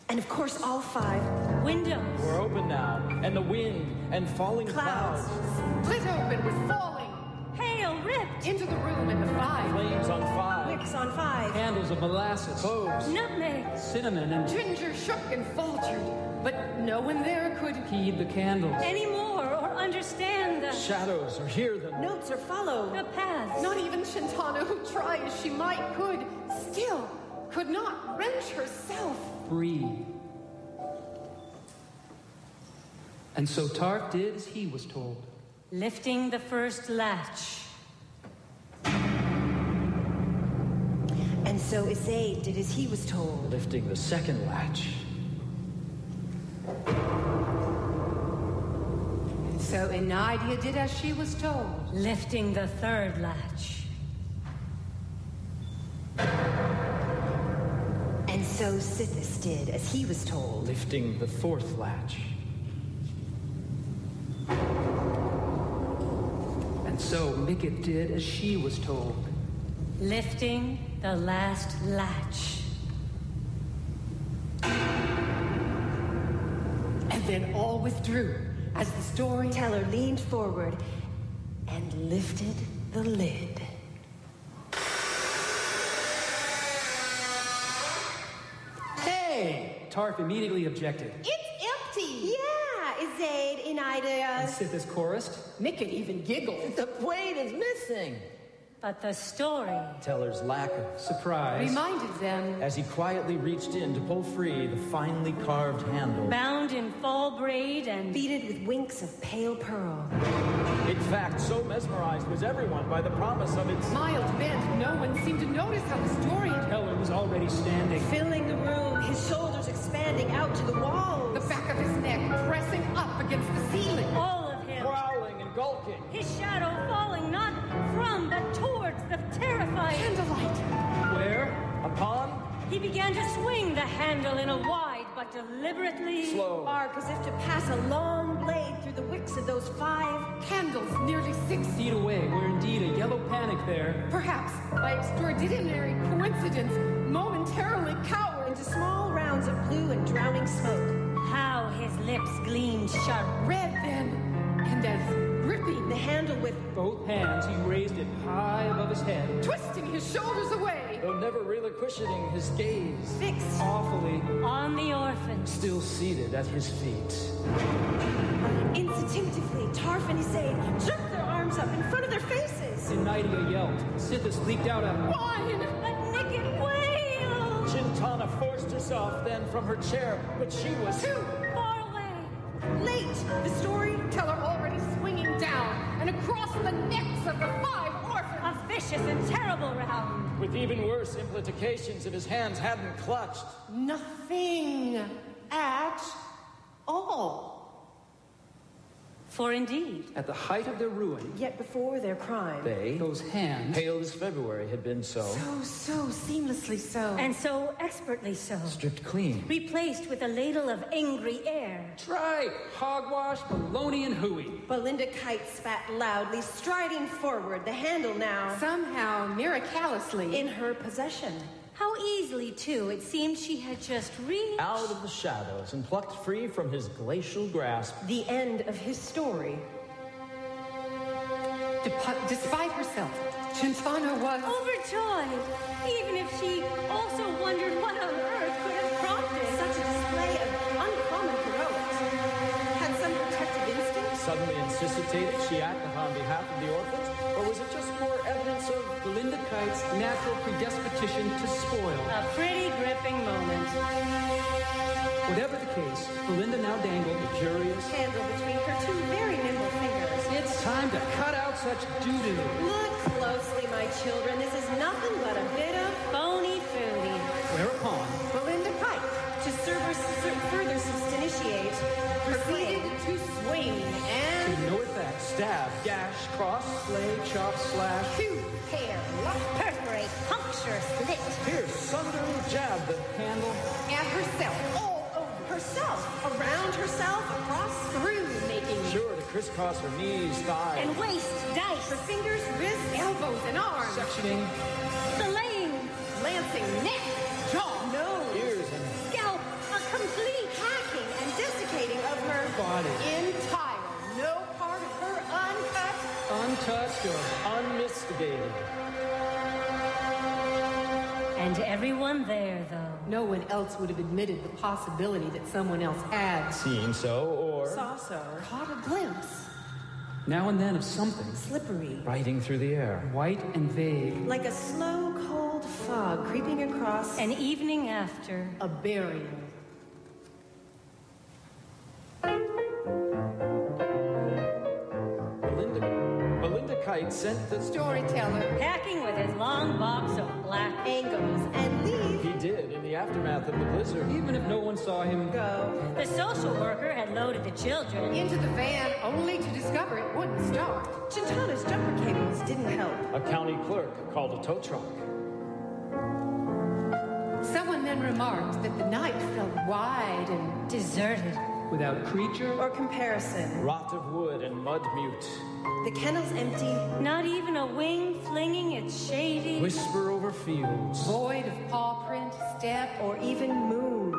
And of course, all five Windows. were open now, and the wind and falling clouds. clouds. split open with falling Hail ripped. into the room, and the five Flames on fire. Wicks on five. Candles of molasses. Cloves. Nutmeg. Cinnamon and Ginger shook and faltered, but no one there could heed the candles. Any more or understand the Shadows or hear them. Notes are followed. the paths. Not even Chintana, who tried as she might, still could not wrench herself. Breathe. And so Tark did as he was told. Lifting the first latch. And so Isaid did as he was told. Lifting the second latch. And so Enidia did as she was told. Lifting the third latch. And so Sithis did as he was told. Lifting the fourth latch. And so Mikit did as she was told. Lifting the last latch. And then all withdrew as the story Teller leaned forward and lifted the lid. Hey! Tark immediately objected. It's empty! Yeah, Isaid, And Enidia. Sithis chorused. Mikit even giggled. The blade is missing. But the story. Teller's lack of Surprise. Reminded them as he quietly reached in to pull free the finely carved handle. Bound in fall braid and Beaded with winks of pale pearl. In fact, so mesmerized was everyone by the promise of its mild bent, no one seemed to notice how the story had Teller was already standing. Filling the room, his shoulders expanding out to the walls. the back of his neck pressing up against the ceiling. all of him. growling and gulking. His shadow falling not from but towards the terrified. Candlelight. Where? Upon He began to swing the handle in a wide but but deliberately. Slow. Arc as if to pass a long blade through the wicks of those 5 Candles nearly 6 feet away, were indeed a yellow panic there. Perhaps, by extraordinary coincidence, momentarily cowered into small rounds of blue and drowning smoke. How his lips gleamed sharp. red then, and as gripping, The handle with Both hands, he raised it high above his head, twisting his shoulders away. Though never relinquishing his gaze, fixed. awfully, On the orphan. still seated at his feet. Instinctively, Tarf and Isaid jerked their arms up in front of their faces. Enidia yelped. Sithis leaped out a Wine! A naked whale! Chintana forced herself then from her chair, but she was Two! Far away. Late. The storyteller Already swinging down and across the necks of the 5 orphans. A vicious and terrible round. with even worse implications if his hands hadn't clutched. Nothing at all. For indeed, at the height of their ruin. Yet before their crime. They, Those hands, pale as February, had been so So seamlessly so. and so expertly so, stripped clean. replaced with a ladle of angry air. tripe, hogwash, baloney, and hooey. Belinda Kite spat loudly, striding forward, the handle now Somehow, miraculously, in her possession. How easily, too, it seemed she had just reached. Out of the shadows and plucked free from his glacial grasp. The end of his story. despite herself, Chintana was Overjoyed, even if she also wondered what on earth could have prompted Such a display of uncommon heroics. Had some protective instinct? Suddenly insisted she acted on behalf of the orphans? Or was it just more evidence of Belinda Kite's natural predisposition to spoil. a pretty gripping moment. Whatever the case, Belinda now dangled a curious. Candle between her 2 very nimble fingers. It's time to cut out such doo-doo. Look closely, my children. This is nothing but a bit of Phony foodie. Whereupon, Belinda Kite. To further substantiate her proceeded claim. to swing and to no effect, stab, gash, cross, slay, chop, slash. to tear, Perforate, puncture, slit. pierce, sunder, jab, the Handle, at herself, all over, Herself. Around herself. Across. through, making sure to crisscross her knees, thighs. And waist, dice, Her fingers, wrists, elbows and arms, sectioning, filleting, lancing neck, jaw, nose. ears, and scalp, a complete Hacking and desiccating of her body, entire. no part of her uncut. untouched or unmitigated. And everyone there, though. No one else would have admitted the possibility that someone else had Seen so, or Saw so. caught a glimpse. now and then of something, Slippery. riding through the air. white and vague. Like a slow, cold fog creeping across An evening after. A burial. Belinda Kite sent the Storyteller. Packing with his long box of black angles and leave. He did in the aftermath of the blizzard. Even if no one saw him Go. The social worker had loaded the children. Into the van only to discover it wouldn't start. Chintana's jumper cables didn't help. A county clerk called a tow truck. Someone then remarked that the night felt wide and Deserted. without creature Or comparison. Rot of wood and mud mute. The kennel's empty. Not even a wing flinging its shady. Whisper over fields. void of paw print, step, Or even moon.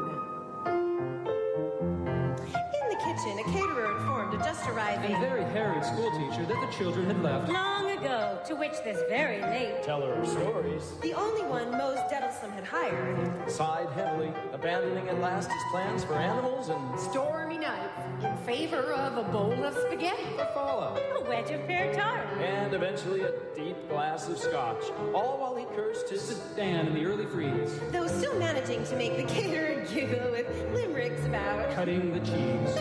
In the kitchen, a caterer informed a just arriving. and very harried schoolteacher that the children had left. Long ago, to which this very late. Teller of stories. The only one Mose Dettlesome had hired. Sighed heavily, abandoning at last his plans for animals and stormy nights in favor of a bowl of spaghetti. to follow. A wedge of pear tart. And eventually a deep glass of scotch. All while he cursed his Dan in the early freeze, Though still managing to make the caterer giggle with limericks about. cutting the cheese.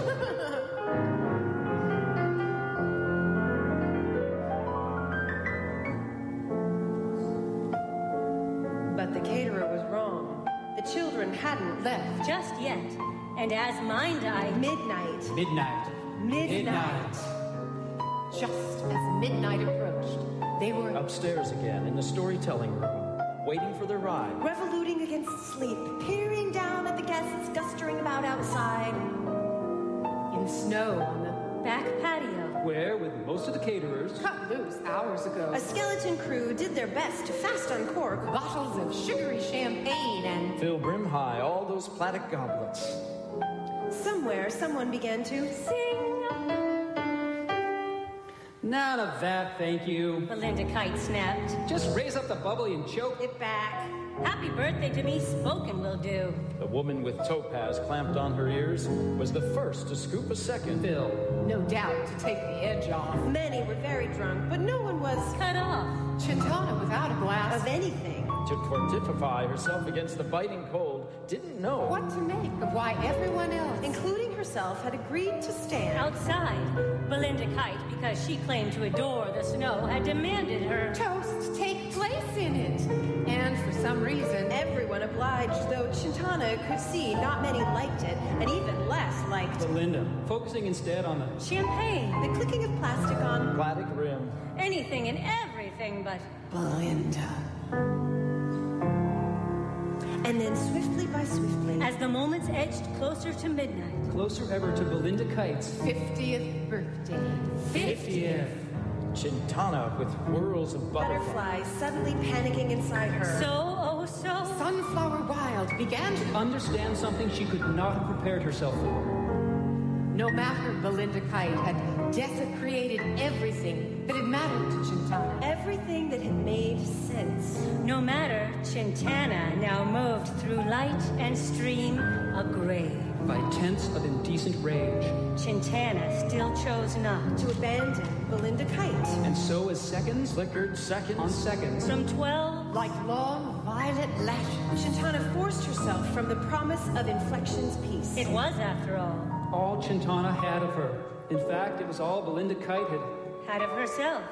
But the caterer was wrong. The children hadn't left. Just yet. And as mind-eyed. Midnight. Midnight. Midnight. Just as midnight approached, they were upstairs again in the storytelling room. waiting for their ride. Revoluting against sleep, peering down at the guests gustering about outside. In snow on the Back patio. Where, with most of the caterers, cut loose hours ago. A skeleton crew did their best to fast uncork Bottles of sugary champagne and Fill brim high all those platic goblets. Somewhere, someone began to Sing! none of that, thank you. Belinda Kite snapped. Just raise up the bubbly and choke. it back. Happy birthday to me, spoken will do. The woman with topaz clamped on her ears was the first to scoop a second. Phil. no doubt to take the edge off. Many were very drunk, but no one was Cut off. Chintana without a glass. of anything. To fortify herself against the biting cold, didn't know. What to make of why everyone else, Including herself, had agreed to stand. Outside, Belinda Kite, because she claimed to adore the snow, had demanded her. toasts take place in it. And for some reason, Everyone obliged, though Chintana could see not many liked it, and even less liked Belinda, focusing instead on the Champagne. the clicking of plastic on Platic rim. Anything and everything but. Belinda. And then swiftly by swiftly, As the moments edged closer to midnight. closer ever to Belinda Kite's 50th birthday. 50th. Chintana with whirls of butterfly. butterflies suddenly panicking inside her. So Sunflower Wild began to... Understand something she could not have prepared herself for. No matter Belinda Kite had desecrated everything that had mattered to Chintana. Everything that had made sense. no matter, Chintana now moved through light and stream a grave. By tense of indecent rage. Chintana still chose not. To abandon Belinda Kite. And so as seconds Flickered seconds on seconds, From 12, Like long violet lashes. Shintana forced herself from the promise of Inflection's peace. it was, after all, Chintana had of her. In fact, it was all Belinda Kite had of herself.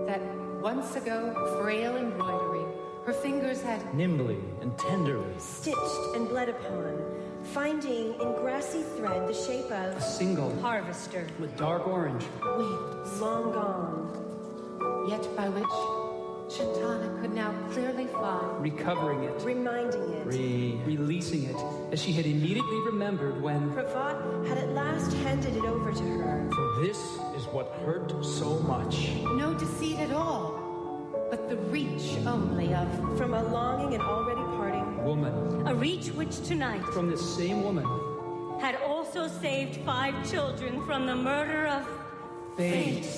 That once ago frail embroidery her fingers had nimbly and tenderly. Stitched and bled upon, finding in grassy thread the shape a of single Harvester. with dark orange. wings, long gone. yet by which Chintana could now clearly find Recovering it, Reminding it. releasing it, as she had immediately remembered when Pravat had at last handed it over to her. For this is what hurt so much. no deceit at all, but the reach only of From a longing and already parting. woman, A reach which tonight from this same woman, had also saved 5 children from the murder of fate.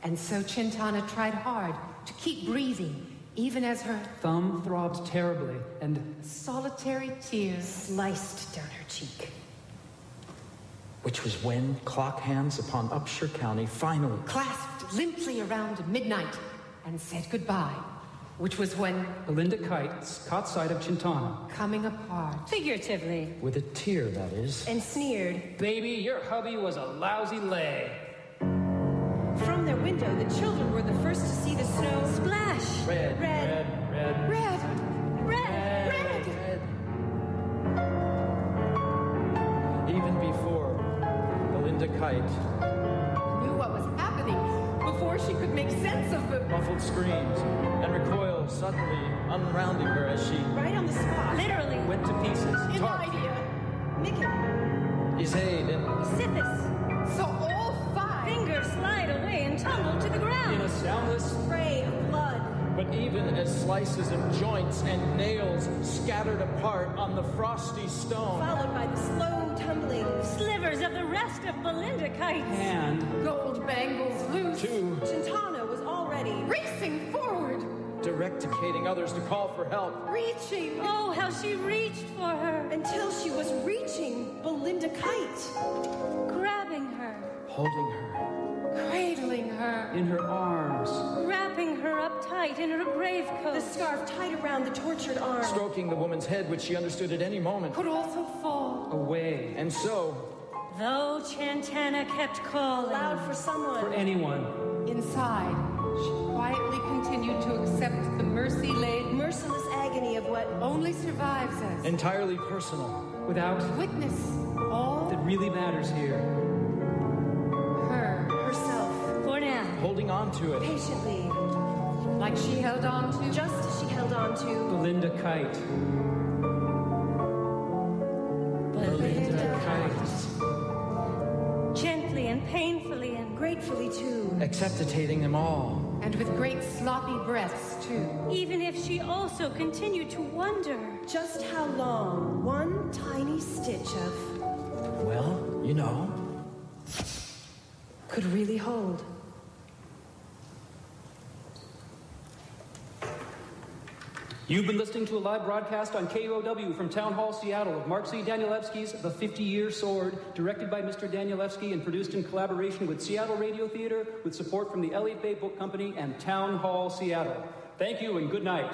And so Chintana tried hard to keep breathing, even as her Thumb throbbed terribly, and solitary tears Sliced down her cheek. Which was when clock hands upon Upshur County finally clasped limply around midnight and said goodbye, which was when, Belinda Kite caught sight of Chintana. coming apart, figuratively. with a tear, that is. And sneered. Baby, your hubby was a lousy lay. From their window, the children were the first to see the snow. Splash! Red, Red. red, red, Red! red. Even before Belinda Kite, Knew what was happening before she could make sense of the muffled screams and recoil suddenly unrounding her as she Right on the spot. Literally. went to pieces. idea. Mickey. essayed and Sithis. So all 5 Fingers slide away and tumble to the In ground. a soundless, Spray of blood. but even as slices of joints and nails scattered apart on the frosty stone. Followed by the slow tumbling. Slivers of the rest of Belinda Kite's. hand, gold bangles loose, Two, Chintana was already racing forward, directicating others to call for help. reaching. Oh, how she reached for her, until she was reaching Belinda Kite. grabbing her, Holding her. Cradling her, in her arms. wrapping her up tight in her grave coat. The scarf tied around the tortured arm. Stroking the woman's head, which she understood at any moment. could also fall. Away. And so, Though Chintana kept calling, Loud for someone. For anyone. Inside, she quietly continued to accept the mercy-laden, Merciless agony of what only survives us. entirely personal. Without Witness all that really matters here. her, herself. for now, Holding on to it. Patiently. like Like she held on to? Just as she held on to... Belinda Kite. Belinda Kite. Gently and painfully and Gratefully, too. Acceptating them all. And with great sloppy breaths, too. even if she also continued to wonder. Just how long one tiny stitch of... Well, you know. could really hold. You've been listening to a live broadcast on KUOW from Town Hall, Seattle, of Mark C. Danielewski's The 50-Year Sword, directed by Mr. Danielewski and produced in collaboration with Seattle Radio Theater, with support from the Elliott Bay Book Company and Town Hall, Seattle. Thank you and good night.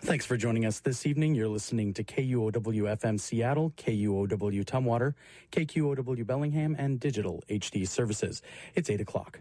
Thanks for joining us this evening. You're listening to KUOW-FM Seattle, KUOW Tumwater, KQOW Bellingham, and Digital HD Services. It's 8 o'clock.